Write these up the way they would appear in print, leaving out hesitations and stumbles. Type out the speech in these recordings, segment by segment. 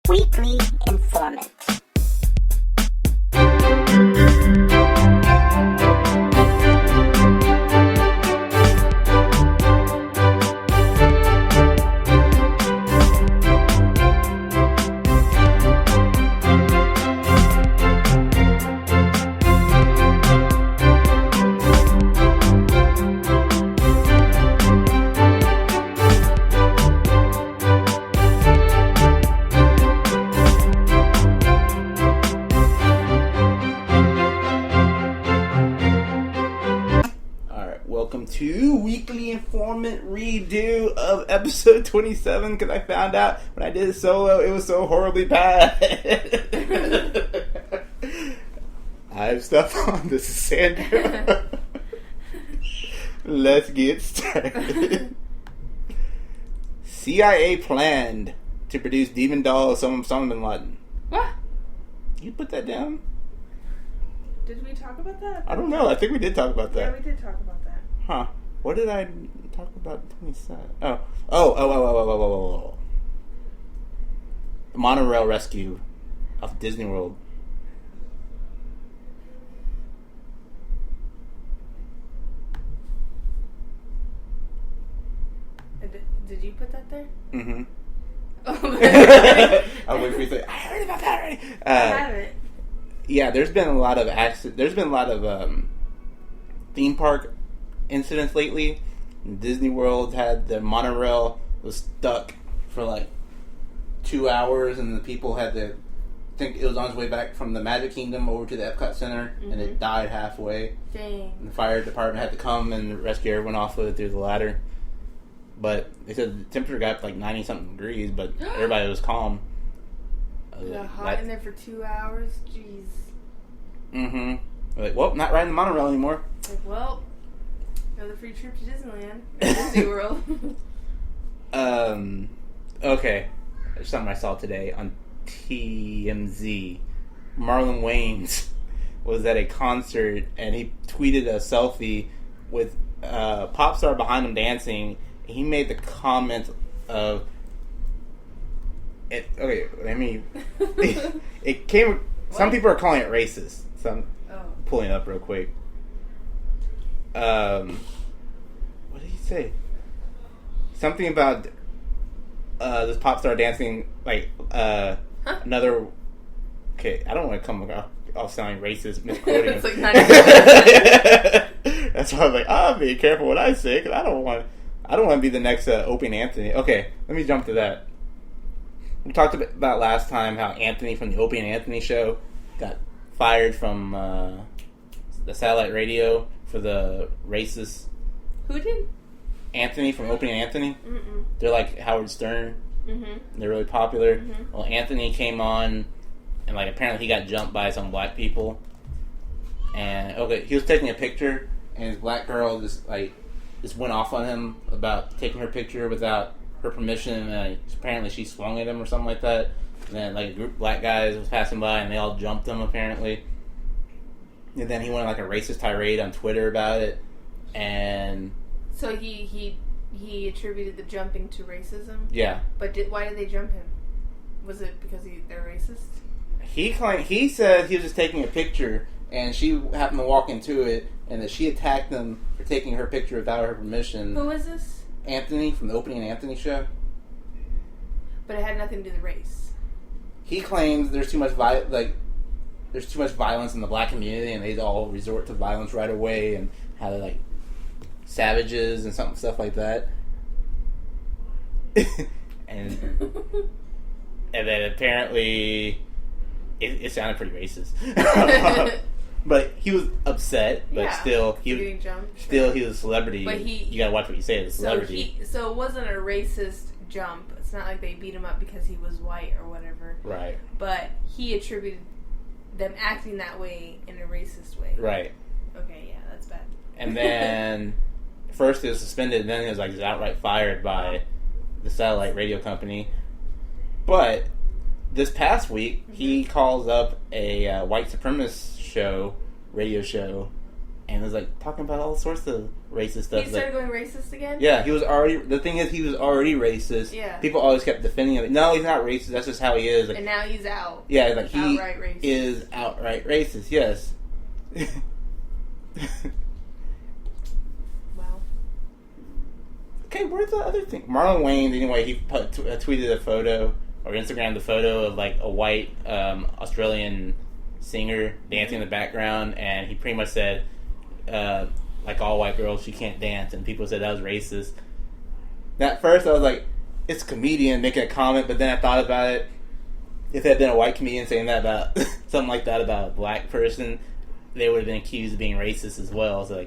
Weekly Informant. To Weekly Informant redo of episode 27 because I found out when I did it solo it was so horribly bad. I have stuff on. This is Sandra. Let's get started. CIA planned to produce demon dolls of Osama bin Laden. What? You put that down? Did we talk about that? I don't know. I think we did talk about that. Yeah, we did talk about that. Huh. What did I talk about? 27. Oh. The monorail rescue of Disney World. Did you put that there? Mm-hmm. Oh, I'll wait for you to say, I heard about that already. I haven't. Yeah, there's been a lot of theme park incidents lately. Disney World had the monorail was stuck for like 2 hours, and the people had to think it was on its way back from the Magic Kingdom over to the Epcot Center, and it died halfway. Dang. And the fire department had to come and rescue everyone off of it through the ladder. But they said the temperature got up to like 90-something degrees, but everybody was calm. It got hot in there for 2 hours? Jeez. Mm-hmm. Like, well, not riding the monorail anymore. Like, well, another free trip to Disneyland. Or Disney World. Okay. There's something I saw today on TMZ. Marlon Wayans was at a concert, and he tweeted a selfie with a pop star behind him dancing. He made the comment of... It came... Some people are calling it racist. So I'm pulling it up real quick. What did he say? Something about this pop star dancing like another. Okay, I don't want to come off sounding racist, misquoting. It's like 90%. That's why I was like, I'll be careful what I say because I don't want to be the next Opie and Anthony. Okay, let me jump to that. We talked about last time how Anthony from the Opie and Anthony show got fired from the satellite radio for the racist. Who did? Anthony from Opie and Anthony. Mm-mm. They're like Howard Stern. Mm-hmm. They're really popular. Mm-hmm. Well, Anthony came on, and like apparently he got jumped by some black people. And he was taking a picture, and this black girl just went off on him about taking her picture without her permission, and apparently she swung at him or something like that. And then like a group of black guys was passing by, and they all jumped him apparently. And then he went on like a racist tirade on Twitter about it, and so he attributed the jumping to racism. Yeah, but why did they jump him? Was it because they're racist? He said he was just taking a picture, and she happened to walk into it, and that she attacked him for taking her picture without her permission. Who is this? Anthony from the Opie and Anthony show. But it had nothing to do with race. He claims there's too much violence in the black community, and they all resort to violence right away, and how they're like savages and stuff like that. and then apparently it sounded pretty racist. But he was upset, but still he was a celebrity. But you gotta watch what you say as a celebrity. So it wasn't a racist jump. It's not like they beat him up because he was white or whatever. Right. But he attributed them acting that way in a racist way. Right. Okay, yeah, that's bad. And then first he was suspended, and then he was like just outright fired by the satellite radio company. But this past week, he calls up a white supremacist radio show, and was like talking about all sorts of racist stuff. He started going racist again? Yeah, he was already. The thing is, he was already racist. Yeah. People always kept defending him. No, he's not racist. That's just how he is. Like, And now he's out. yeah, like he Outright racist. is outright racist. Yes. Wow. Okay, where's the other thing? Marlon Wayans, anyway, he tweeted a photo or Instagrammed a photo of like a white Australian singer dancing in the background, and he pretty much said, like all white girls, she can't dance, and people said that was racist. At first, I was like, it's a comedian making a comment, but then I thought about it. If it had been a white comedian saying that about something like that about a black person, they would have been accused of being racist as well. So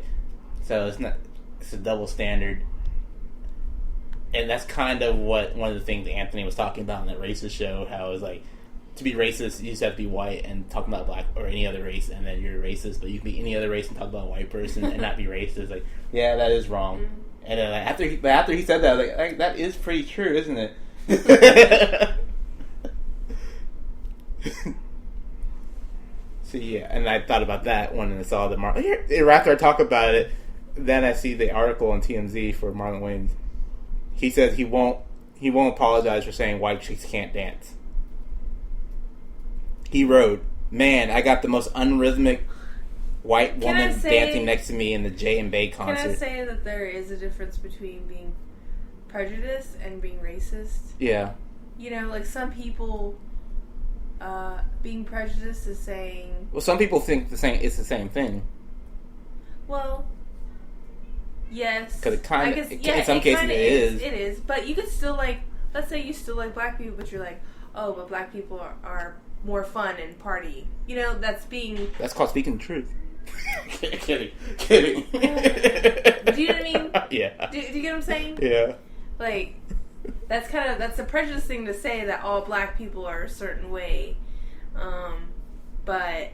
it's not. It's a double standard, and that's kind of what one of the things Anthony was talking about in that racist show. How it was like, to be racist, you just have to be white and talk about black or any other race, and then you're racist. But you can be any other race and talk about a white person and not be racist. Like, yeah, that is wrong. Mm-hmm. And then after he said that, I was like, that is pretty true, isn't it? So yeah, and I thought about that when I saw the after I talk about it, then I see the article on TMZ for Marlon Wayans. He says he won't apologize for saying white chicks can't dance. He wrote, "Man, I got the most unrhythmic white woman dancing next to me in the Jay and Bay concert." Can I say that there is a difference between being prejudiced and being racist? Yeah. You know, like some people, being prejudiced is saying... Well, some people think it's the same thing. Well, yes. Because in some cases it is. It is, but you could still like, let's say you still like black people, but you're like, oh, but black people are more fun and party. You know, that's called speaking the truth. Kidding. Do you know what I mean? Yeah. Do you get what I'm saying? Yeah. Like, that's a prejudiced thing to say that all black people are a certain way. But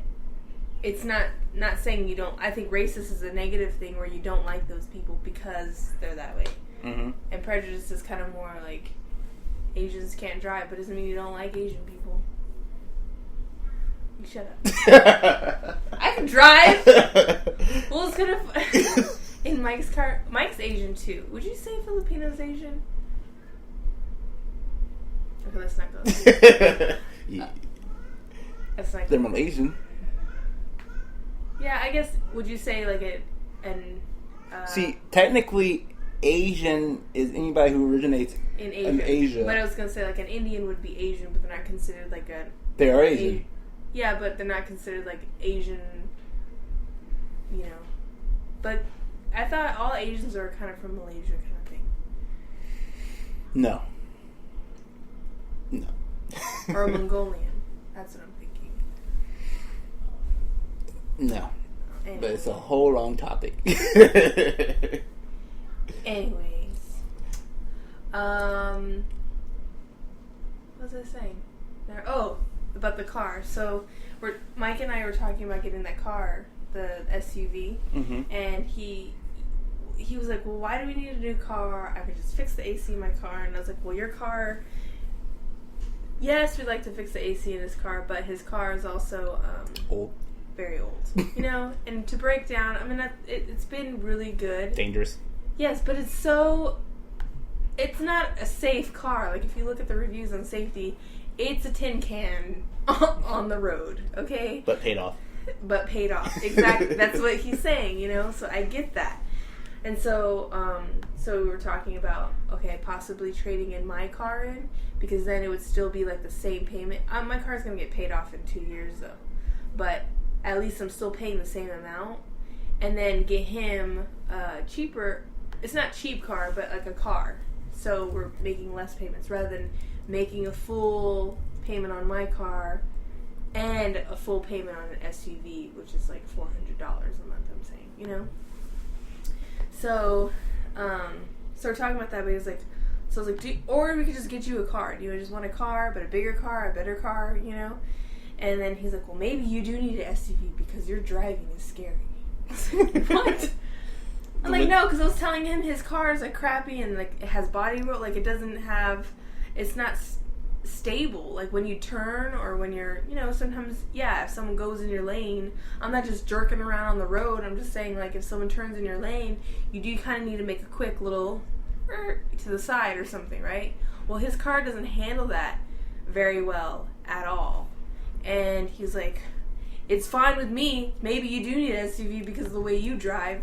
it's not saying you don't. I think racist is a negative thing where you don't like those people because they're that way. Mm-hmm. And prejudice is kind of more like Asians can't drive, but doesn't mean you don't like Asian people. You shut up. I can drive. Well, it's gonna in Mike's car. Mike's Asian too. Would you say Filipino's Asian? Okay, let's not go. Yeah. That's not. They're Malaysian. Yeah, I guess. Would you say like See, technically, Asian is anybody who originates in Asia. But I was gonna say like an Indian would be Asian, but they're not considered like a. They are Asian. Yeah, but they're not considered like Asian. You know, but I thought all Asians are kind of from Malaysia, kind of thing. No. Or Mongolian. That's what I'm thinking. No. Anyway. But it's a whole wrong topic. Anyways. What was I saying? About the car. So, Mike and I were talking about getting that car, the SUV, mm-hmm. And he was like, well, why do we need a new car? I could just fix the AC in my car. And I was like, well, your car... Yes, we'd like to fix the AC in his car, but his car is also old, very old. You know, and to break down, I mean, it's been really good, dangerous. Yes, but it's not a safe car. Like if you look at the reviews on safety, it's a tin can on the road. Okay, but paid off. Exactly. That's what he's saying. You know, so I get that. And so we were talking about, okay, possibly trading in my car in, because then it would still be like the same payment. My car's going to get paid off in 2 years, though. But at least I'm still paying the same amount. And then get him cheaper. It's not cheap car, but like a car. So we're making less payments rather than making a full payment on my car and a full payment on an SUV, which is like $400 a month, I'm saying, you know? So we're talking about that, but he was like, so I was like, or we could just get you a car. Do you just want a car, but a bigger car, a better car, you know? And then he's like, well, maybe you do need an SUV because your driving is scary. I was like, what? I'm like, no, because I was telling him his car is like crappy and like it has body roll, like it doesn't have, it's not stable. Like when you turn or when you're, sometimes, if someone goes in your lane, I'm not just jerking around on the road. I'm just saying, like, if someone turns in your lane, you do kind of need to make a quick little to the side or something, right? Well, his car doesn't handle that very well at all. And he's like, it's fine with me. Maybe you do need an SUV because of the way you drive.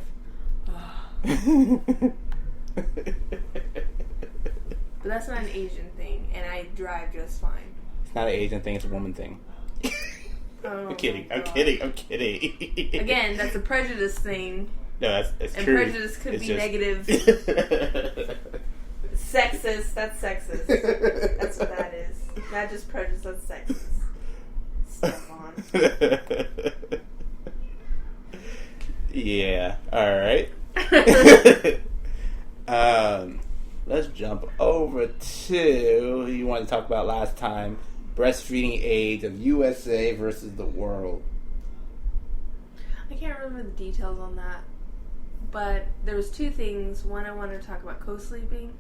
But that's not an Asian thing, and I drive just fine. It's not an Asian thing, it's a woman thing. Oh, I'm kidding. Again, that's a prejudice thing. No, that's and true. And prejudice could be negative. Sexist. That's sexist. That's what that is. Not just prejudice, that's sexist. Step on. Yeah. Alright. Let's jump over to you wanted to talk about last time, breastfeeding age of USA versus the world. I can't remember the details on that, but there was two things. One, I wanted to talk about co-sleeping.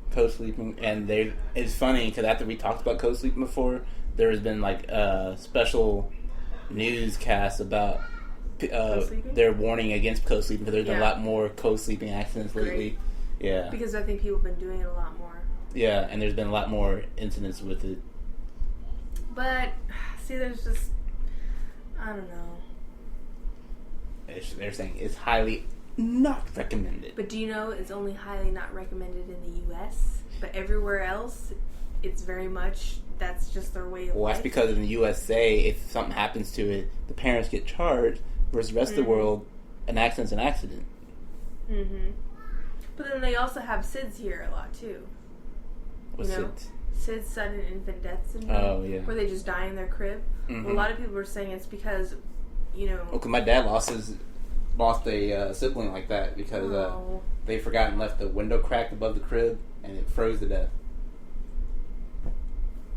And it's funny because after we talked about co-sleeping before, there has been like a special newscast about their warning against co-sleeping because there's been a lot more co-sleeping accidents lately. Great. Yeah. Because I think people have been doing it a lot more. Yeah, and there's been a lot more incidents with it. But, see, there's just, I don't know. They're saying it's highly not recommended. But do you know it's only highly not recommended in the U.S.? But everywhere else, it's very much, that's just their way of life. Well, that's because in the USA, if something happens to it, the parents get charged, versus the rest of the world, an accident's an accident. Mm-hmm. But then they also have SIDS here a lot, too. What's SIDS? SIDS, sudden infant death syndrome. Oh, yeah. Where they just die in their crib. Mm-hmm. Well, a lot of people are saying it's because, Okay, my dad lost a sibling like that because they forgot and left the window cracked above the crib and it froze to death.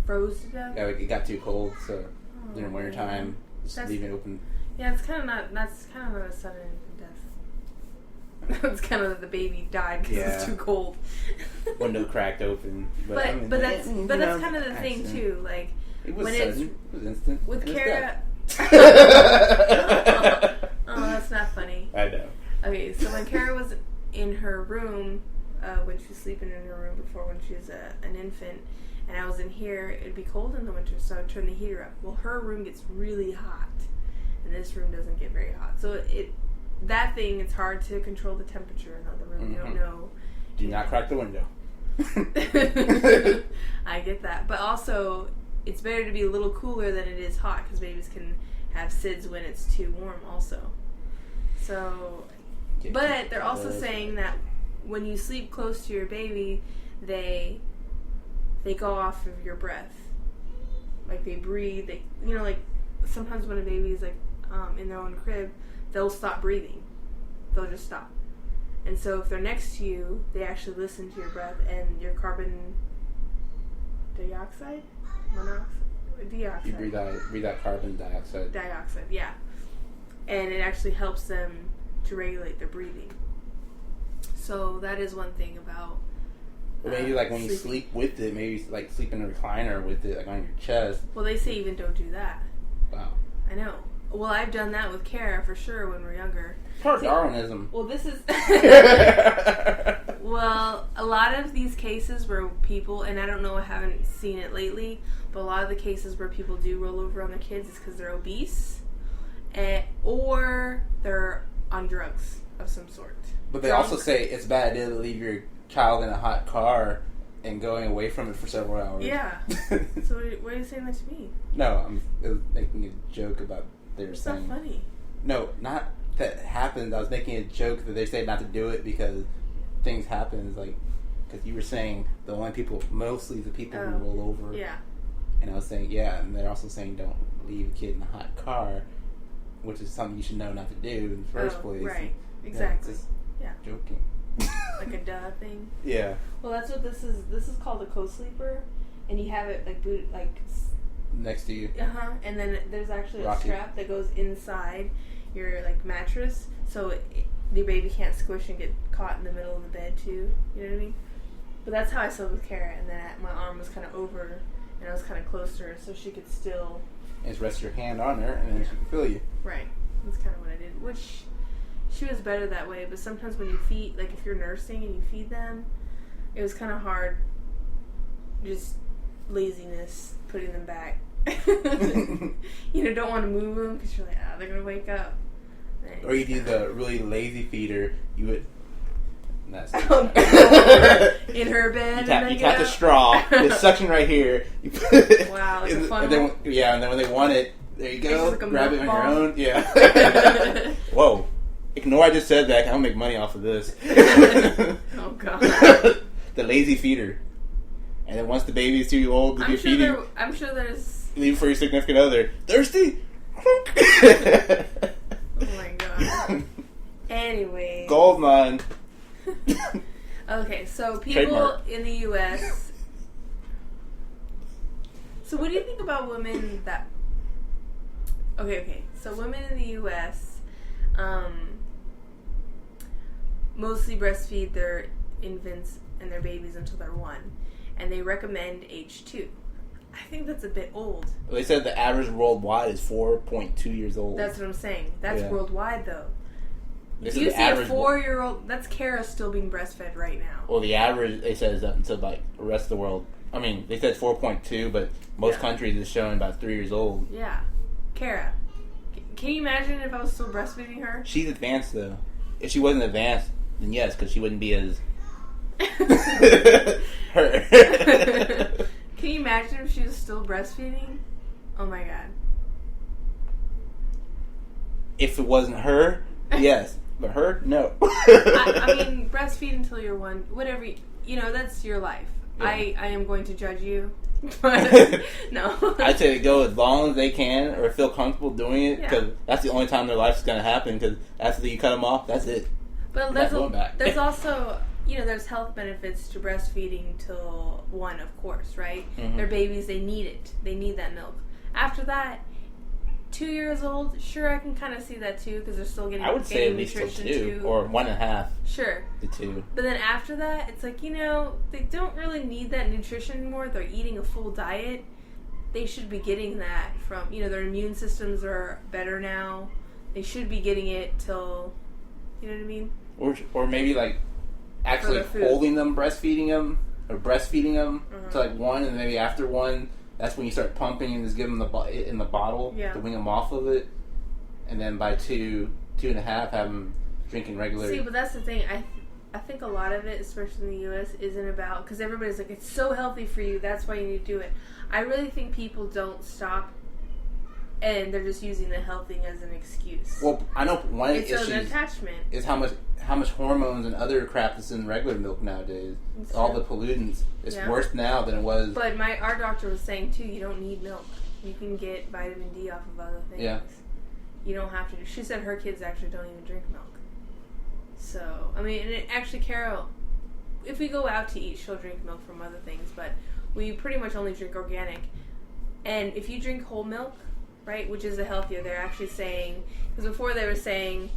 Froze to death? Yeah, it got too cold, so during winter time, just leave it open. Yeah, that's kind of not a sudden infant death. It's kind of the baby died because it's too cold. Window cracked open. But that's kind of the thing too. Like it was sudden. It was instant. With Kara. Oh, that's not funny. I know. Okay, so when Kara was in her room, when she was sleeping in her room before when she was an infant, and I was in here, it'd be cold in the winter, so I'd turn the heater up. Well, her room gets really hot, and this room doesn't get very hot. So it's hard to control the temperature in the other room. You don't know. Do not crack the window. I get that. But also, it's better to be a little cooler than it is hot because babies can have SIDS when it's too warm also. So, but they're also saying that when you sleep close to your baby, they go off of your breath. Like they breathe. Like sometimes when a baby is like in their own crib, they'll stop breathing. They'll just stop. And so if they're next to you, they actually listen to your breath and your carbon dioxide? Dioxide. You breathe out carbon dioxide. Dioxide, yeah. And it actually helps them to regulate their breathing. So that is one thing about maybe like when you sleep with it, maybe like sleep in a recliner with it, like on your chest. Well, they say even don't do that. Wow. I know. Well, I've done that with Kara for sure when we're younger. Part Darwinism. Well, this is... Well, a lot of these cases where people, and I don't know, I haven't seen it lately, but a lot of the cases where people do roll over on their kids is because they're obese or they're on drugs of some sort. But they also say it's a bad idea to leave your child in a hot car and going away from it for several hours. Yeah. So what are you saying that to me? No, it was making a joke about It's not funny. No, not that it happened. I was making a joke that they say not to do it because things happen. Like, because you were saying mostly the people who roll over. Yeah. And I was saying, and they're also saying don't leave a kid in a hot car, which is something you should know not to do in the first place. Right. Exactly. Yeah. Joking. Like a duh thing. Yeah. Well, that's what this is. This is called a co-sleeper, and you have it next to you. And then there's actually a strap that goes inside your mattress, so the baby can't squish and get caught in the middle of the bed too. You know what I mean? But that's how I slept with Kara, and then my arm was kind of over and I was kind of close to her, so she could still. And just rest your hand on her, and then she can feel you. Right. That's kind of what I did. Which she was better that way, but sometimes when you feed, like if you're nursing and you feed them, it was kind of hard. Just laziness putting them back. Don't want to move them because you're like, they're gonna wake up. Or you do the really lazy feeder. You would. That's in her bed. You tap the straw. The suction right here. You put it wow, like a funnel. And then when they want it, there you go. Like grab it on your own. Yeah. Whoa. Ignore I just said that. I don't make money off of this. Oh god. The lazy feeder. And then once the baby is too old to be feeding, I'm sure there's. Leave for your significant other. Thirsty. Oh my god. Anyway. Gold mine. Okay, so people Trademark. in the U.S. So what do you think about women that... Okay. So women in the U.S. Mostly breastfeed their infants and their babies until they're 1. And they recommend age 2. I think that's a bit old. They said the average worldwide is 4.2 years old. That's what I'm saying. That's worldwide, though. They If you see a 4-year-old, that's Kara still being breastfed right now. Well, the average, they said, is up until like the rest of the world. I mean, they said 4.2, but most countries is showing about 3 years old. Yeah. Kara, can you imagine if I was still breastfeeding her? She's advanced, though. If she wasn't advanced, then yes, because she wouldn't be as... her. Can you imagine if she was still breastfeeding? Oh my god. If it wasn't her, yes. But her, no. I mean, breastfeed until you're 1. Whatever, that's your life. Yeah. I am going to judge you. But, no. I'd say go as long as they can or feel comfortable doing it because that's the only time their life's going to happen because after you cut them off, that's it. But there's also... there's health benefits to breastfeeding till 1, of course, right? Mm-hmm. They're babies, they need it. They need that milk. After that, 2 years old, sure, I can kind of see that too, because they're still getting I would say at least nutrition till 2, or 1.5. Sure. To 2. But then after that, it's like, they don't really need that nutrition anymore. They're eating a full diet. They should be getting that from, their immune systems are better now. They should be getting it till, you know what I mean? Or maybe like actually holding them, breastfeeding them to like 1, and maybe after 1, that's when you start pumping and just give them in the bottle to wean them off of it, and then by 2.5, have them drinking regularly. See, but that's the thing. I think a lot of it, especially in the U.S., isn't about because everybody's like, it's so healthy for you. That's why you need to do it. I really think people don't stop, and they're just using the health thing as an excuse. Well, I know one it's issue an attachment. Is how much hormones and other crap that's in regular milk nowadays. All the pollutants. It's worse now than it was. But our doctor was saying too, you don't need milk. You can get vitamin D off of other things. Yeah. You don't have to. She said her kids actually don't even drink milk. So, I mean, and actually, Carol, if we go out to eat, she'll drink milk from other things, but we pretty much only drink organic. And if you drink whole milk, right, which is the healthier, they're actually saying, because before they were saying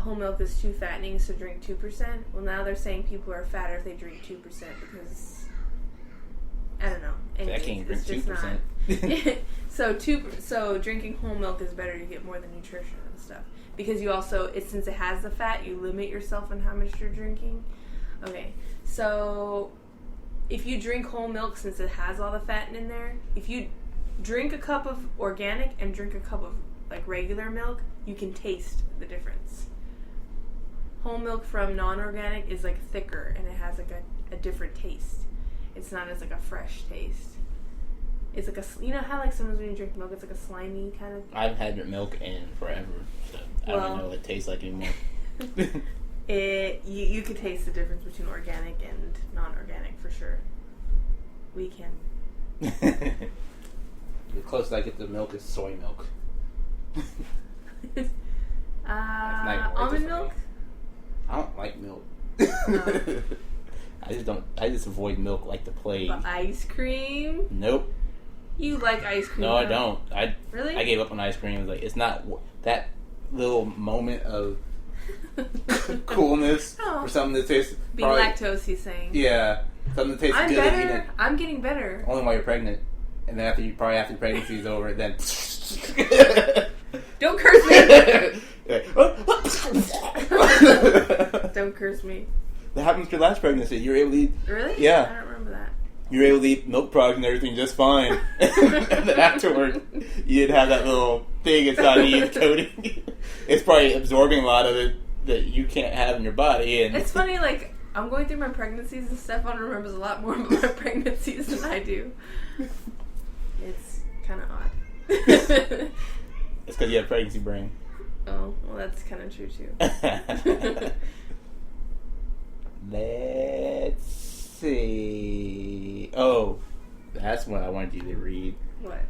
whole milk is too fattening, so drink 2%. Well, now they're saying people are fatter if they drink 2% because, I don't know. I can't drink 2%. So drinking whole milk is better. You get more of the nutrition and stuff. Because you also, since it has the fat, you limit yourself on how much you're drinking. Okay, so if you drink whole milk, since it has all the fat in there, if you drink a cup of organic and drink a cup of like regular milk, you can taste the difference. Whole milk from non-organic is like thicker and it has like a different taste. It's not as like a fresh taste. It's like how like sometimes when you drink milk, it's like a slimy kind of. I haven't had milk in forever, so I don't know what it tastes like anymore. You could taste the difference between organic and non-organic for sure. We can. The closest I get to milk is soy milk. Almond milk? I don't like milk. I just avoid milk like the plague. But ice cream? Nope. You like ice cream? No, I don't. Really? I gave up on ice cream. It's not that little moment of coolness for something that tastes. Being lactose, he's saying. Yeah. Something that tastes I'm good. better. I'm getting better. Only while you're pregnant, and then after pregnancy is over, then. Don't curse me. Don't curse me. That happened with your last pregnancy. You were able to eat. Really? Yeah. I don't remember that. You were able to eat milk products and everything just fine. And then afterward, you'd have that little thing inside of you coating. It's probably absorbing a lot of it that you can't have in your body. And It's funny, like, I'm going through my pregnancies and Stefan remembers a lot more about my pregnancies than I do. It's kind of odd. It's because you have pregnancy brain. Oh, well, that's kind of true, too. Let's see. Oh, that's what I wanted you to read. What?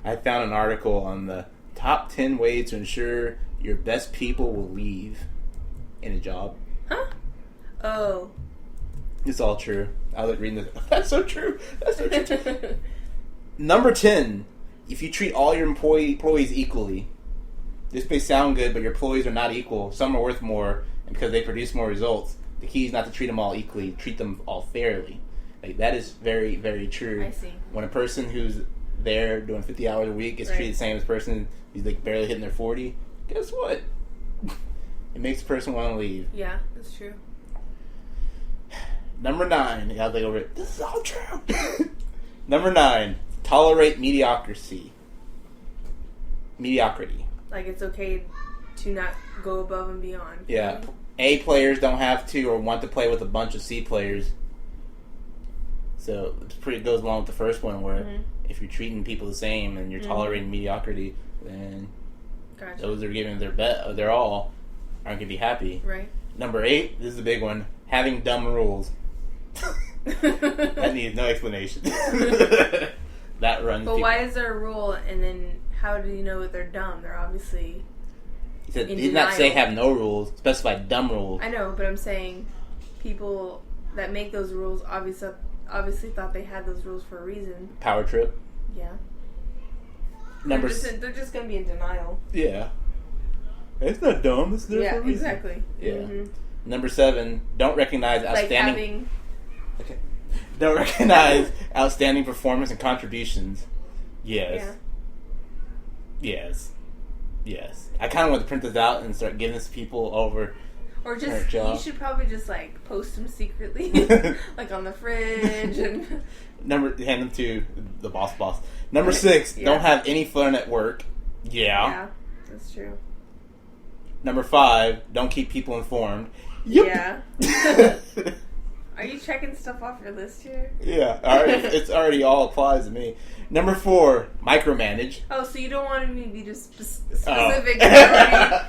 I found an article on the top 10 ways to ensure your best people will leave in a job. Huh? Oh. It's all true. I was like reading this. That's so true. That's so true. Number 10. If you treat all your employees equally. This may sound good, but your employees are not equal. Some are worth more, and because they produce more results. The key is not to treat them all equally. Treat them all fairly. Like, that is very, very true. I see. When a person who's there doing 50 hours a week is treated the same as a person who's like barely hitting their 40, guess what? It makes the person want to leave. Yeah, that's true. Number 9. I was like over it. This is all true. Number 9. Tolerate mediocrity. Like, it's okay to not go above and beyond. Yeah. A players don't have to or want to play with a bunch of C players. So it goes along with the first one where if you're treating people the same and you're tolerating mediocrity, then those that are giving their all aren't going to be happy. Right. Number 8, this is the big one, having dumb rules. That needs no explanation. That runs But people. why is there a rule and then how do you know that they're dumb? They're obviously He said, in he did not say denial. have no rules, specify dumb rules. I know, but I'm saying people that make those rules obviously thought they had those rules for a reason. Power trip. Yeah. They're just going to be in denial. Yeah. It's not dumb. It's there for a reason. Exactly. Yeah. Mm-hmm. Number 7, don't recognize outstanding... Like having... Don't recognize outstanding performance and contributions. Yes. Yeah. Yes. I kind of want to print this out and start giving this to people over... Or just, you should probably just, like, post them secretly. Like, on the fridge and... Hand them to the boss. Number 6, don't have any fun at work. Yeah, that's true. Number 5, don't keep people informed. Yep. Yeah. Are you checking stuff off your list here? Yeah, it's already all applies to me. Number 4, micromanage. Oh, so you don't want me to be just specific? Oh.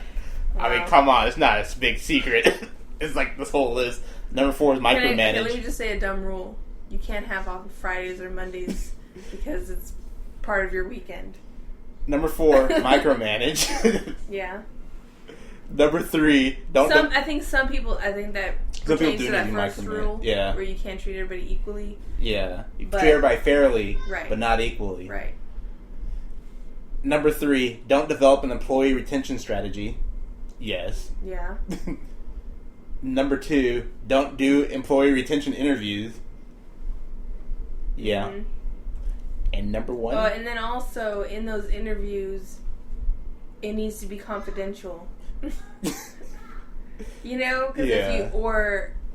I mean, come on, it's not a big secret. It's like this whole list. Number 4 is micromanage. Let me just say a dumb rule. You can't have off Fridays or Mondays because it's part of your weekend. Number 4, micromanage. Yeah. Number 3, I think that pertains to that first rule. Yeah. Where you can't treat everybody equally. Yeah. You treat everybody fairly, right, but not equally. Right. Number 3, don't develop an employee retention strategy. Yes. Yeah. Number 2, don't do employee retention interviews. Yeah. Mm-hmm. And number 1. And then also in those interviews, it needs to be confidential. You know, because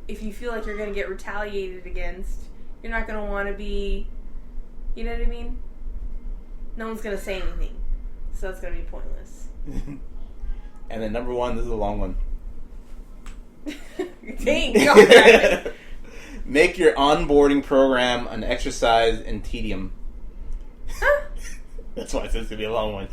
if you feel like you're going to get retaliated against, you're not going to want to be. You know what I mean? No one's going to say anything, so it's going to be pointless. And then number 1, this is a long one. Dang, go Make your onboarding program an exercise in tedium. That's why it says it's going to be a long one.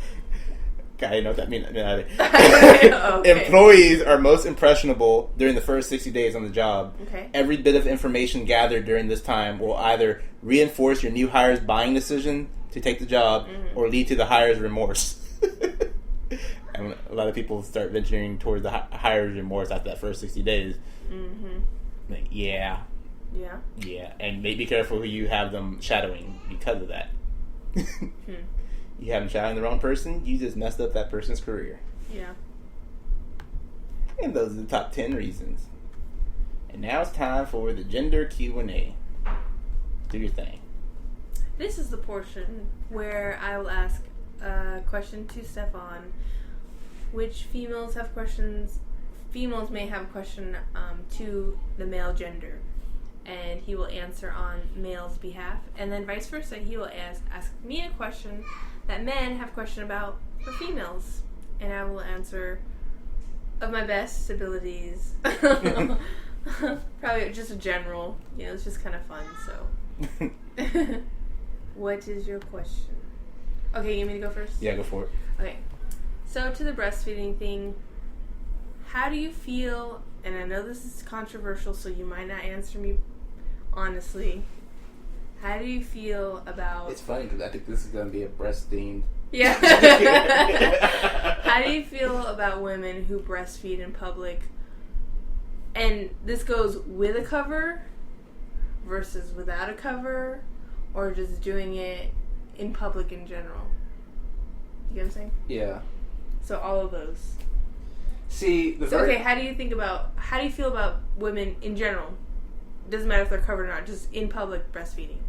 I know what that means. Okay. Employees are most impressionable during the first 60 days on the job. Okay. Every bit of information gathered during this time will either reinforce your new hire's buying decision to take the job or lead to the hire's remorse. And a lot of people start venturing towards the hire's remorse after that first 60 days. Mm-hmm. Like, yeah. And be careful who you have them shadowing because of that. You have them shadowing the wrong person, you just messed up that person's career. Yeah. And those are the top 10 reasons. And now it's time for the gender Q&A. Do your thing. This is the portion where I will ask a question to Stefan, which females have questions. Females may have a question to the male gender, and he will answer on male's behalf, and then vice versa. He will ask me a question that men have a question about for females, and I will answer of my best abilities. Probably just a general, it's just kind of fun, so. What is your question? Okay, you want me to go first? Yeah, go for it. Okay. So, to the breastfeeding thing, how do you feel, and I know this is controversial, so you might not answer me honestly. How do you feel about... It's funny, because I think this is going to be a breast-themed... Yeah. How do you feel about women who breastfeed in public? And this goes with a cover versus without a cover, or just doing it in public in general. You get what I'm saying? Yeah. So all of those. See, okay, how do you feel about women in general? Doesn't matter if they're covered or not, just in public breastfeeding.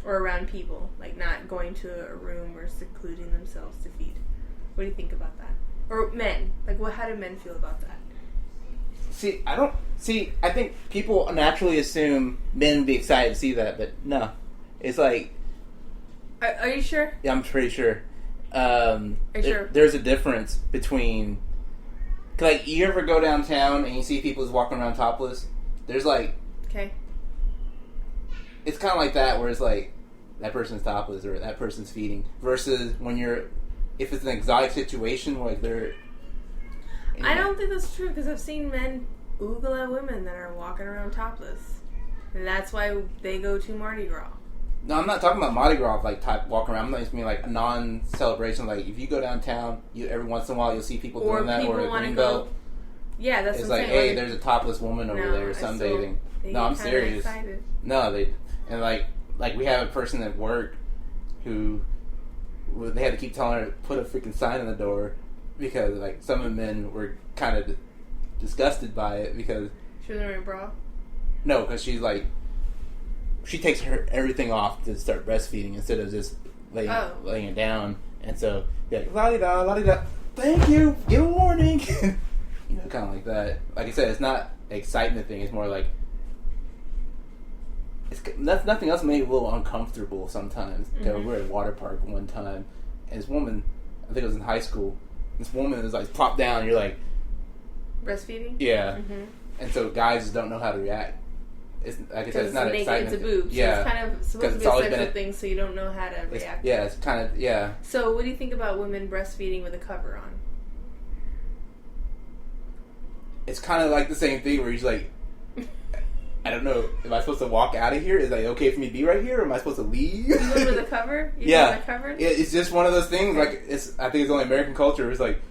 Or around people, like not going to a room or secluding themselves to feed. What do you think about that? Or men, how do men feel about that? I think people naturally assume men would be excited to see that, but no. It's like... Are you sure? Yeah, I'm pretty sure. Are you sure? There's a difference between... Like, you ever go downtown and you see people just walking around topless? There's like... Okay. It's kind of like that, where it's like, that person's topless or that person's feeding. Versus when if it's an exotic situation where like they're... I don't think that's true, because I've seen men oogle at women that are walking around topless. And that's why they go to Mardi Gras. No, I'm not talking about Mardi Gras, type walking around. I'm not just mean like a non-celebration. Like, if you go downtown, every once in a while you'll see people doing that, or a green belt. Yeah, that's it's what I'm like, saying. hey, there's a topless woman over there sunbathing. No, I'm serious. Excited. No, and like we have a person at work who they had to keep telling her to put a freaking sign on the door because like some of the men were kind of disgusted by it because she wasn't wearing a bra. No, because she's like she takes everything off to start breastfeeding instead of just laying it down, and so like la-di-da, la-di-da, thank you, give a warning. Kind of like that. Like I said, it's not an excitement thing. It's more like nothing else made me a little uncomfortable sometimes. Mm-hmm. We were at a water park one time, and this woman, I think it was in high school, this woman is like plopped down, and you're like... Breastfeeding? Yeah. Mm-hmm. And so guys just don't know how to react. It's, like I said, it's not an excitement. It's a boob. Yeah. So it's kind of supposed to be a sexual thing, so you don't know how to react. Yeah, it's kind of, yeah. So what do you think about women breastfeeding with a cover on? It's kind of like the same thing where you're just like... I don't know. Am I supposed to walk out of here? Is it okay for me to be right here, or am I supposed to leave? You going with a cover? You yeah. Going with a cover? It's just one of those things. Like I think it's only American culture. It's like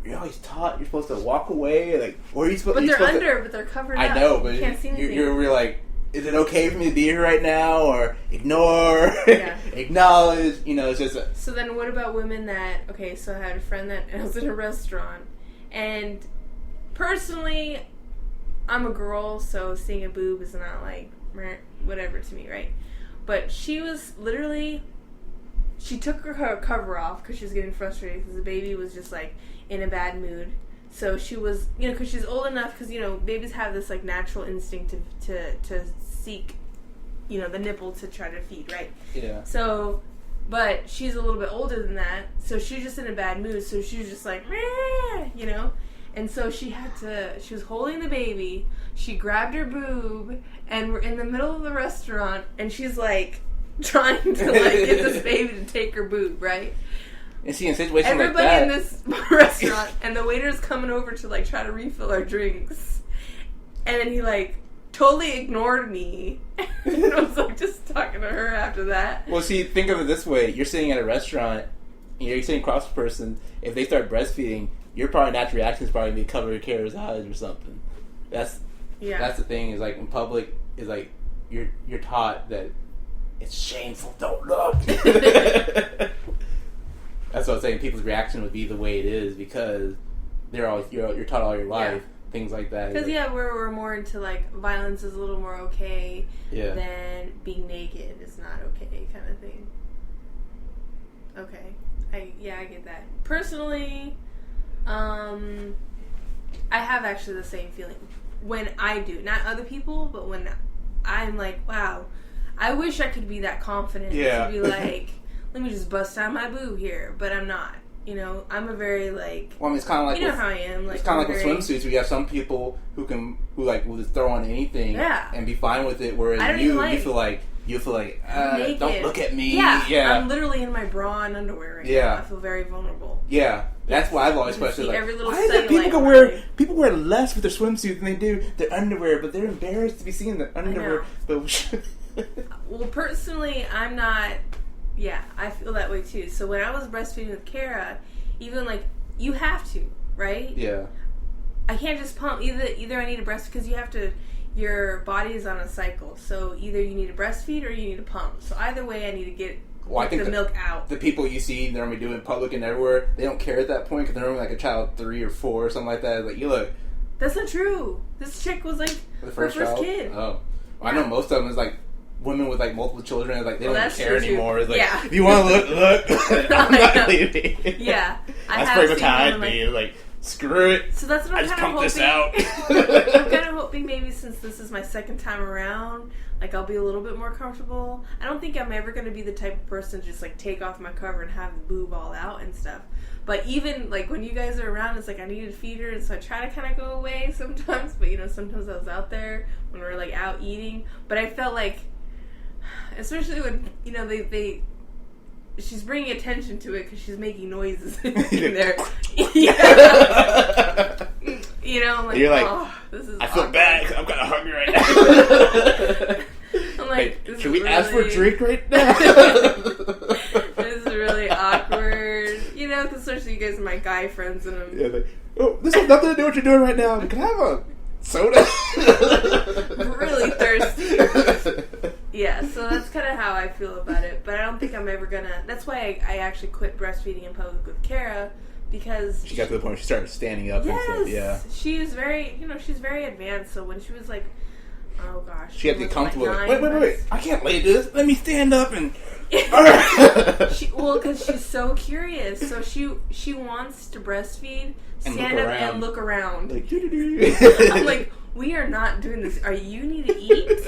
you're always taught you're supposed to walk away, like, or are you supposed? But they're supposed under, to, but they're covered I up. know, but you can't see anything. You're like, is it okay for me to be here right now, or ignore, acknowledge? It's just. So then, what about women that? Okay, so I had a friend that was in a restaurant, and personally, I'm a girl, so seeing a boob is not like whatever to me, right? But she was literally, she took her cover off because she was getting frustrated because the baby was just like in a bad mood. So she was, because she's old enough, because babies have this like natural instinct to seek, the nipple to try to feed, right? Yeah. So, but she's a little bit older than that, so she's just in a bad mood. So she was just like, meh, And so she was holding the baby, she grabbed her boob, and we're in the middle of the restaurant, and she's like, trying to like get this baby to take her boob, right? And see, in situations everybody like that... in this restaurant, and the waiter's coming over to like try to refill our drinks, and then he like totally ignored me, and I was like just talking to her after that. Well, see, think of it this way. You're sitting at a restaurant, and you're sitting across the person, if they start breastfeeding, your probably natural reaction is probably to cover your carrier's eyes or something. That's the thing, is like in public, is like you're taught that it's shameful, don't look. That's what I'm saying. People's reaction would be the way it is because you're taught all your life. things like that. Because we're more into like violence is a little more okay than being naked is not okay kind of thing. Okay, I get that. Personally, I have actually the same feeling when I do, not other people, but when I'm like, wow, I wish I could be that confident to be like, let me just bust out my boob here, but I'm not. You know, I'm a very like. Well, I mean, it's kind of like how I am. Like, it's kind of like with swimsuits. We have some people who will just throw on anything and be fine with it. Whereas you feel like don't look at me. Yeah, I'm literally in my bra and underwear right now. I feel very vulnerable. Yeah, that's why I've always questioned like, why is it people wear less with their swimsuit than they do their underwear, but they're embarrassed to be seen in their underwear. Well, personally, I'm not. Yeah, I feel that way too. So when I was breastfeeding with Kara, even like you have to, right? Yeah. I can't just pump. Either I need to breastfeed because you have to. Your body is on a cycle, so either you need to breastfeed or you need to pump. So either way, I need to get the milk out. The people you see normally do in public and everywhere, they don't care at that point because they're normally like a child 3 or 4 or something like that. Like, you look. That's not true. This chick was like her first kid. Oh, well, I know most of them is like. Women with like multiple children, like they don't even care anymore. It's like, if you want to look, I'm not leaving. Yeah, that's pretty much how I'd be. Like, screw it. So that's what I'm kind of hoping. This out. I'm kind of hoping maybe since this is my second time around, like I'll be a little bit more comfortable. I don't think I'm ever going to be the type of person to just like take off my cover and have the boob all out and stuff. But even like when you guys are around, it's like I need to feed her, and so I try to kind of go away sometimes. But sometimes I was out there when we were like out eating, but I felt like. Especially when, she's bringing attention to it because she's making noises in there. I'm like, you're like, oh, this is I feel awkward. bad because I'm kind of hungry right now. I'm like, this should is we ask for a drink right now? This is really awkward. Because especially you guys are my guy friends and I'm... Yeah, like, oh, this has nothing to do with what you're doing right now. Can I have a soda? Really thirsty. Yeah, so that's kind of how I feel about it. But I don't think I'm ever gonna. That's why I actually quit breastfeeding in public with Kara because she got to the point where she started standing up. Yes, and stuff. Yeah. She is very, she's very advanced. So when she was like, oh gosh, she had to get comfortable. Like wait! I can't lay this. Let me stand up and. Because she's so curious. So she wants to breastfeed, stand up and look around. Like, I'm like, we are not doing this. You need to eat,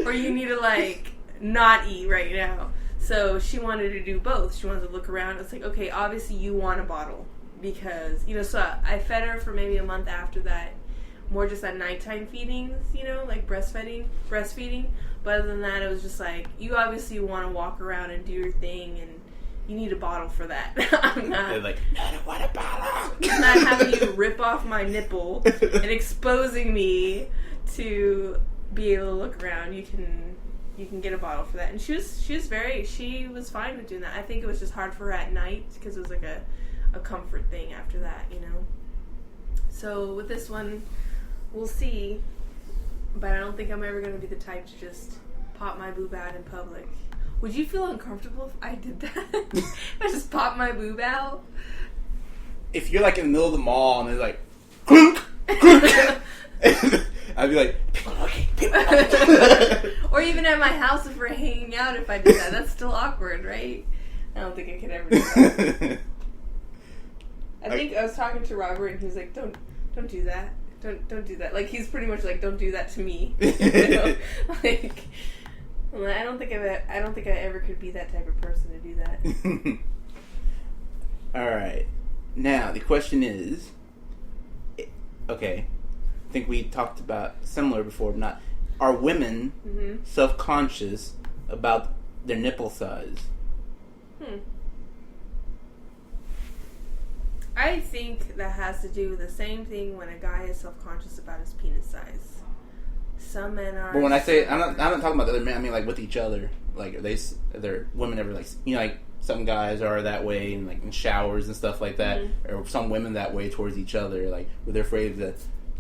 or you need to like not eat right now. So she wanted to do both. She wanted to look around. It's like, okay, obviously you want a bottle because So I fed her for maybe a month after that. More just at nighttime feedings, like breastfeeding. But other than that, it was just like, you obviously want to walk around and do your thing, and you need a bottle for that. I'm not. They're like, no, I don't want a bottle. I'm not having you rip off my nipple and exposing me to be able to look around. You can get a bottle for that. And she was fine with doing that. I think it was just hard for her at night because it was like a comfort thing after that, So with this one, we'll see. But I don't think I'm ever going to be the type to just pop my boob out in public. Would you feel uncomfortable if I did that? If I just popped my boob out? If you're like in the middle of the mall and they're like, clunk, clunk, I'd be like, people looking. Or even at my house if we're hanging out, if I did that. That's still awkward, right? I don't think I could ever do that. I think I was talking to Robert and he was like, don't do that. Don't do that. Like, he's pretty much like, don't do that to me. Like, I don't think I ever could be that type of person to do that. All right. Now the question is, okay, I think we talked about similar before, but not. Are women self-conscious about their nipple size? I think that has to do with the same thing when a guy is self-conscious about his penis size. Some men are. But when I say I'm not talking about the other men. I mean like with each other. Like are there women ever like like some guys are that way and like in showers and stuff like that, or some women that way towards each other. Like where they're afraid to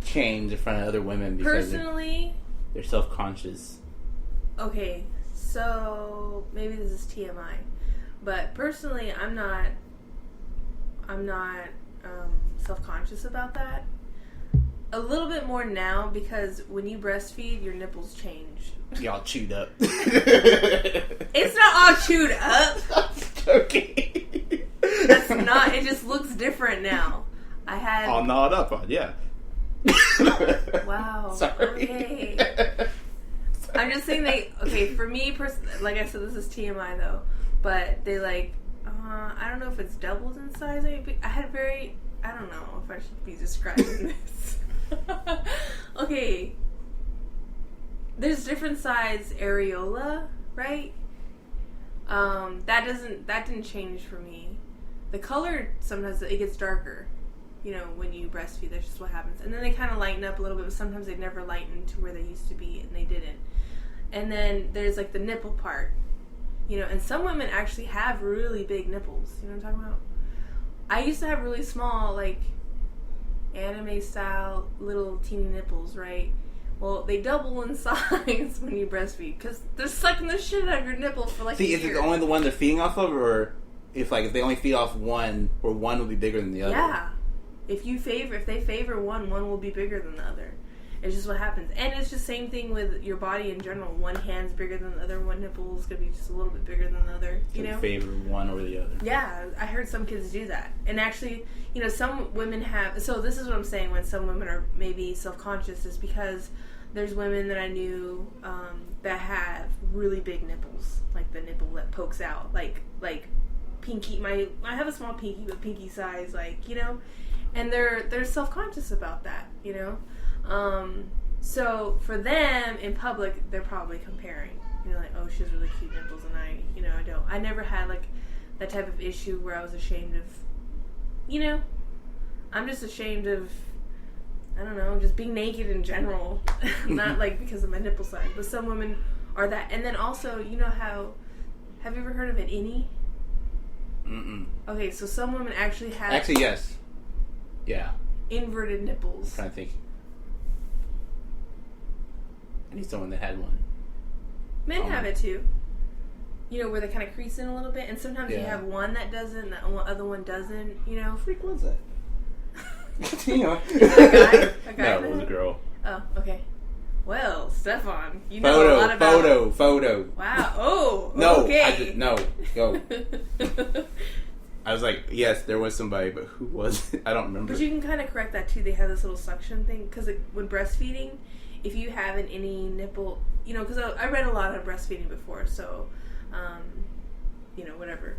change in front of other women because they're self-conscious. Okay, so maybe this is TMI, but personally, I'm not self-conscious about that. A little bit more now because when you breastfeed, your nipples change. Y'all chewed up. It's not all chewed up. Okay. That's not. It just looks different now. I had. All gnawed up on, yeah. Wow. Sorry. Okay. I'm just saying okay, for me, like I said, this is TMI though, but they like, I don't know if it's doubled in size. I don't know if I should be describing this. Okay. There's different size areola, right? That didn't change for me. The color, sometimes it gets darker, when you breastfeed. That's just what happens. And then they kind of lighten up a little bit, but sometimes they never lighten to where they used to be, and they didn't. And then there's like the nipple part, and some women actually have really big nipples. You know what I'm talking about? I used to have really small, like, anime style little teeny nipples, right? Well, they double in size when you breastfeed because they're sucking the shit out of your nipple for like. See, is it only the one they're feeding off of, or if they only feed off one, or one will be bigger than the other? Yeah, if they favor one will be bigger than the other. It's just what happens, and it's just same thing with your body in general. One hand's bigger than the other. One nipple is gonna be just a little bit bigger than the other. Favor one over the other. Yeah, I heard some kids do that, and actually, some women have. So this is what I'm saying. When some women are maybe self-conscious, is because there's women that I knew that have really big nipples, like the nipple that pokes out, like pinky. I have a small pinky, but pinky size, and they're self-conscious about that, So for them in public, they're probably comparing, like, oh, she has really cute nipples, and I don't. I never had like that type of issue where I was ashamed of, I'm just ashamed of, I don't know, just being naked in general. Not like because of my nipple size, but some women are that. And then also, have you ever heard of an innie? Mm-mm. Okay, so some women actually have. Actually, yes. Yeah. Inverted nipples. I'm trying to think. I need someone that had one. Men have it too. Where they kind of crease in a little bit, and sometimes you have one that doesn't, the other one doesn't. Freak was that? Is it a guy? No, it was a girl. Oh, okay. Well, Stefan, you know a lot about photo. Wow. Oh. No. Okay. No. Go. I was like, yes, there was somebody, but who was it? I don't remember. But you can kind of correct that too. They have this little suction thing because when breastfeeding, if you have any nipple, because I read a lot of breastfeeding before, so, whatever.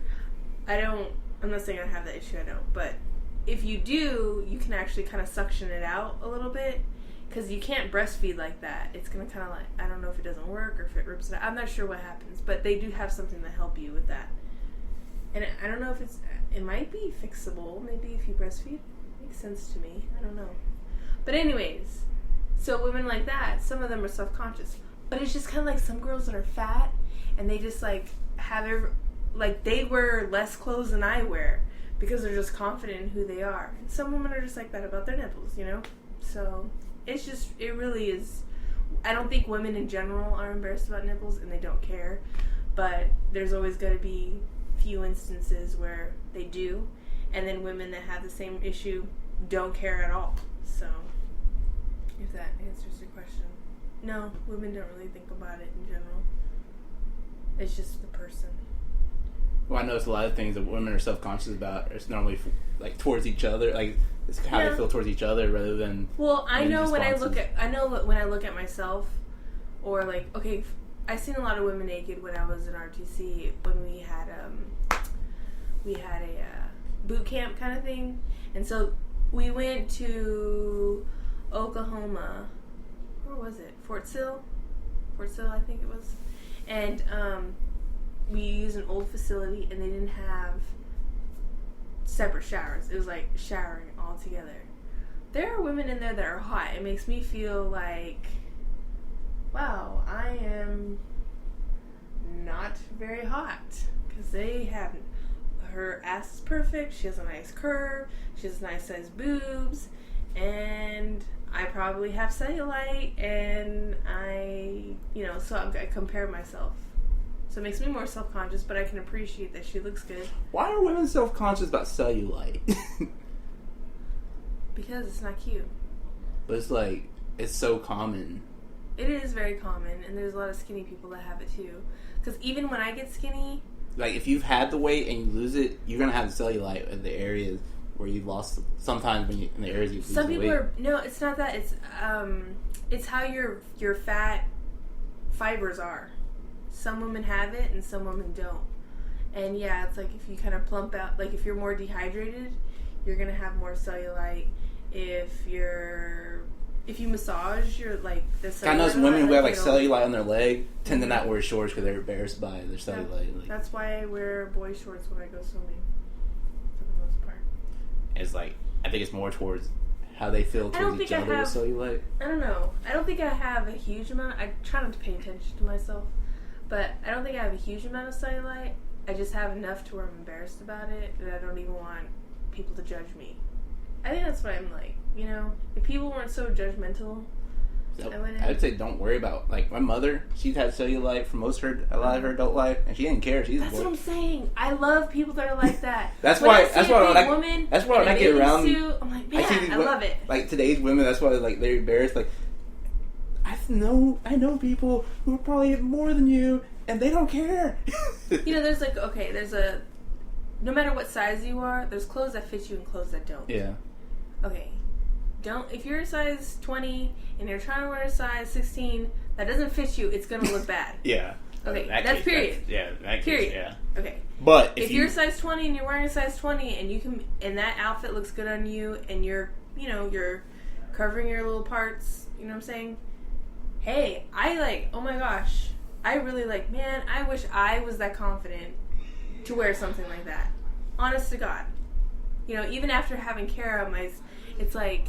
I'm not saying I have that issue. I don't, but if you do, you can actually kind of suction it out a little bit because you can't breastfeed like that. It's going to kind of like, I don't know if it doesn't work or if it rips it out. I'm not sure what happens, but they do have something to help you with that. And I don't know if it might be fixable. Maybe if you breastfeed. Makes sense to me. I don't know. But anyways, so women like that, some of them are self-conscious. But it's just kind of like some girls that are fat and they just like they wear less clothes than I wear. Because they're just confident in who they are. And some women are just like that about their nipples, So, it really is. I don't think women in general are embarrassed about nipples and they don't care. But there's always going to be few instances where they do. And then women that have the same issue don't care at all. So, if that answers your question. No, women don't really think about it in general. It's just the person. Well, I notice a lot of things that women are self-conscious about. It's normally like towards each other, like it's how they feel towards each other rather than. Well, I know when I look at myself, or like, okay, I've seen a lot of women naked when I was in RTC when we had a boot camp kind of thing, and so we went to Oklahoma. Where was it? Fort Sill, I think it was, and we used an old facility and they didn't have separate showers. It was like showering all together. There are women in there that are hot. It makes me feel like, wow, I am not very hot. Because they have, her ass is perfect. She has a nice curve. She has nice sized boobs. And I probably have cellulite. And so I compare myself. So it makes me more self-conscious, but I can appreciate that she looks good. Why are women self-conscious about cellulite? Because it's not cute. But it's like, it's so common. It is very common, and there's a lot of skinny people that have it too. Because even when I get skinny... Like, if you've had the weight and you lose it, you're going to have the cellulite in the areas where you've lost... Sometimes when in the areas you lose the weight. Some people are... No, it's not that. It's how your fat fibers are. Some women have it, and some women don't. And yeah, it's like if you kind of plump out... Like, if you're more dehydrated, you're going to have more cellulite. If you massage your, like, the cellulite... I know some women who have, like, cellulite on their leg tend to not wear shorts because they're embarrassed by their cellulite. Yeah, like, that's why I wear boy shorts when I go swimming, for the most part. It's like, I think it's more towards how they feel towards each other with cellulite. I don't know. I don't think I have a huge amount. I try not to pay attention to myself. But I don't think I have a huge amount of cellulite. I just have enough to where I'm embarrassed about it, and I don't even want people to judge me. I think that's what I'm like, you know? If people weren't so judgmental, I would say don't worry about, like, my mother, she's had cellulite for a lot of her adult life, and she didn't care. That's what I'm saying. I love people that are like that. That's why when I get around, I'm like, man, I love it. Like, today's women, that's why, like, they're embarrassed. Like, I know people who are probably more than you, and they don't care. You know, there's like, okay, no matter what size you are, there's clothes that fit you and clothes that don't. Yeah. Okay. If you're a size 20 and you're trying to wear a size 16 that doesn't fit you, it's going to look bad. Yeah. Okay, that's period. That period. Case, yeah. Okay. But if you're a size 20 and you're wearing a size 20 and that outfit looks good on you and you're covering your little parts, you know what I'm saying? Hey, oh my gosh, I really man, I wish I was that confident to wear something like that. Honest to God. You know, even after having Kara, it's like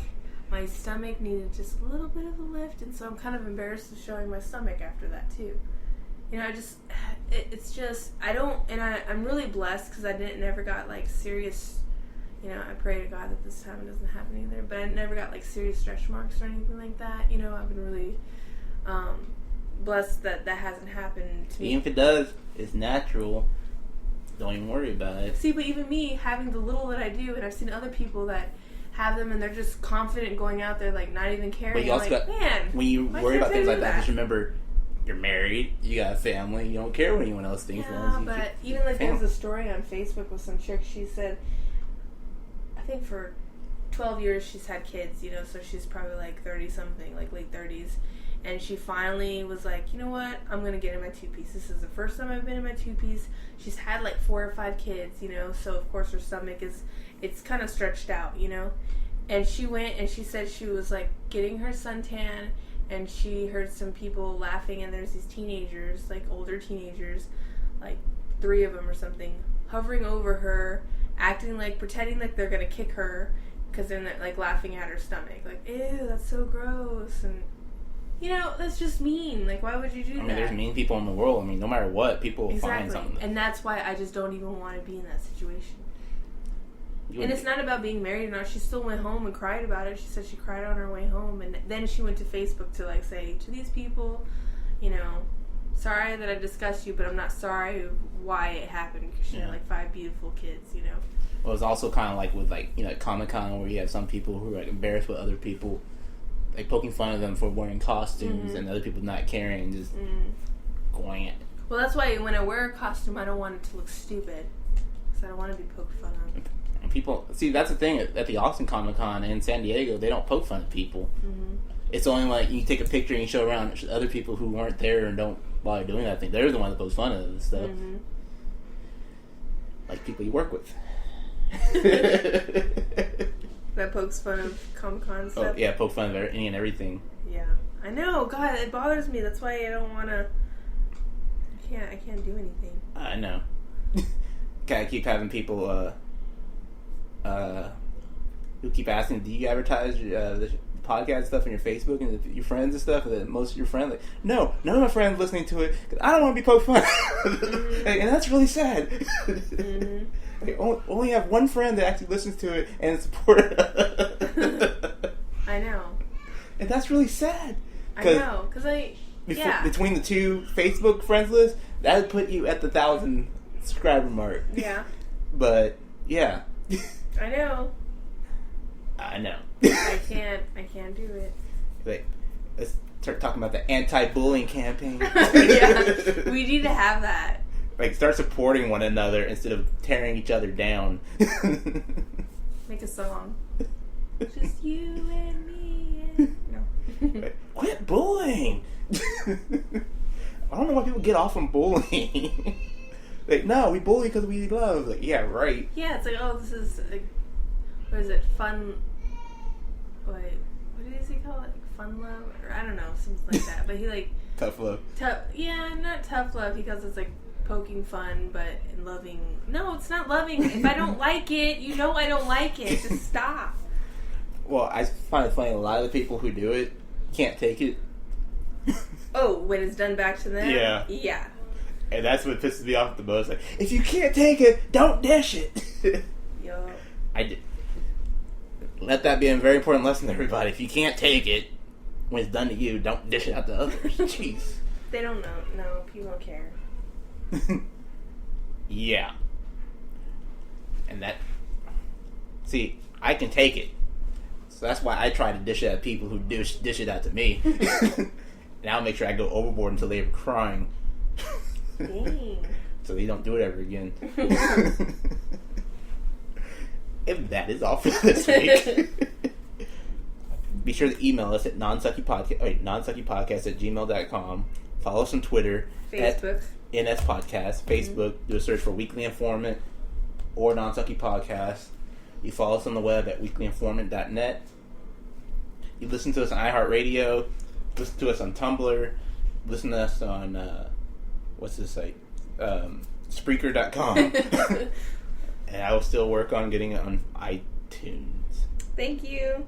my stomach needed just a little bit of a lift, and so I'm kind of embarrassed of showing my stomach after that too. You know, I'm really blessed because I never got like serious, you know, I pray to God that this time it doesn't happen either, but I never got like serious stretch marks or anything like that. You know, I've been really blessed that hasn't happened to me. Even if it does, it's natural. Don't even worry about it. See, but even me, having the little that I do, and I've seen other people that have them and they're just confident going out there, like, not even caring. But you also when you worry about things like that, just remember, you're married, you got a family, you don't care what anyone else thinks. Yeah, but even like there was a story on Facebook with some chick, she said, I think for 12 years she's had kids, you know, so she's probably like 30-something, like late 30s. And she finally was like, you know what? I'm going to get in my two-piece. This is the first time I've been in my two-piece. She's had like 4 or 5 kids, you know, so of course her stomach it's kind of stretched out, you know. And she went and she said she was like getting her suntan and she heard some people laughing and there's these teenagers, like older teenagers, like 3 of them or something, hovering over her, pretending like they're going to kick her because they're like laughing at her stomach. Like, ew, that's so gross. And you know, that's just mean. Like, why would you do that? I mean, there's mean people in the world. I mean, no matter what, people will find something. And that's why I just don't even want to be in that situation. And it's not about being married or not. She still went home and cried about it. She said she cried on her way home. And then she went to Facebook to, like, say to these people, you know, sorry that I discussed you, but I'm not sorry why it happened. Because she had, like, 5 beautiful kids, you know. Well, it's also kind of like with, like, you know, Comic-Con where you have some people who are, like, embarrassed with other people, like, poking fun of them for wearing costumes and other people not caring and just going at it. Well, that's why when I wear a costume, I don't want it to look stupid. Because I don't want to be poked fun of. And people, see, that's the thing. At the Austin Comic-Con in San Diego, they don't poke fun of people. Mm-hmm. It's only like you take a picture and you show around other people who weren't there and don't bother doing that thing. They're the ones that poke fun of and stuff. Mm-hmm. Like people you work with. That pokes fun of Comic-Con stuff? Oh, yeah, poke fun of any and everything. Yeah. I know. God, it bothers me. That's why I don't want to... I can't do anything. I know. I keep having people who keep asking, do you advertise the podcast stuff on your Facebook and your friends and stuff? And most of your friends, like, no, none of my friends listening to it because I don't want to be poked fun. And that's really sad. Mm-hmm. I only have one friend that actually listens to it and supports it. I know. And that's really sad. I know, because between the 2 Facebook friends lists, that would put you at the 1,000 subscriber mark. Yeah. But, yeah. I know. I know. I can't do it. Like, let's start talking about the anti-bullying campaign. Yeah, we need to have that. Like, start supporting one another instead of tearing each other down. Make a song. Just you and me and... No. Like, quit bullying! I don't know why people get off on bullying. Like, no, we bully because we love. Like, yeah, right. Yeah, it's like, oh, this is, like, what is it, fun... Wait, what does he call it? Like, fun love? Or I don't know, something like that. But he, like... Tough love. Yeah, not tough love, because it's, like, poking fun, but loving... No, it's not loving. If I don't like it, you know I don't like it. Just stop. Well, I find it funny, a lot of the people who do it can't take it. Oh, when it's done back to them? Yeah. Yeah. And that's what pisses me off the most. Like, if you can't take it, don't dish it. Yo. I did. Let that be a very important lesson to everybody. If you can't take it, when it's done to you, don't dish it out to others. Jeez. They don't know. No, people don't care. Yeah. And that... See, I can take it. So that's why I try to dish it at people who dish it out to me. And I'll make sure I go overboard until they're crying. Dang. So they don't do it ever again. If that is all for this week. Be sure to email us at nonsuckypodcast@gmail.com. Follow us on Twitter. Facebook. At NS Podcast. Facebook. Do a search for Weekly Informant or Non-Sucky Podcast. You follow us on the web at weeklyinformant.net. You listen to us on iHeartRadio. Listen to us on Tumblr. Listen to us on, what's this site? Spreaker.com. And I will still work on getting it on iTunes. Thank you.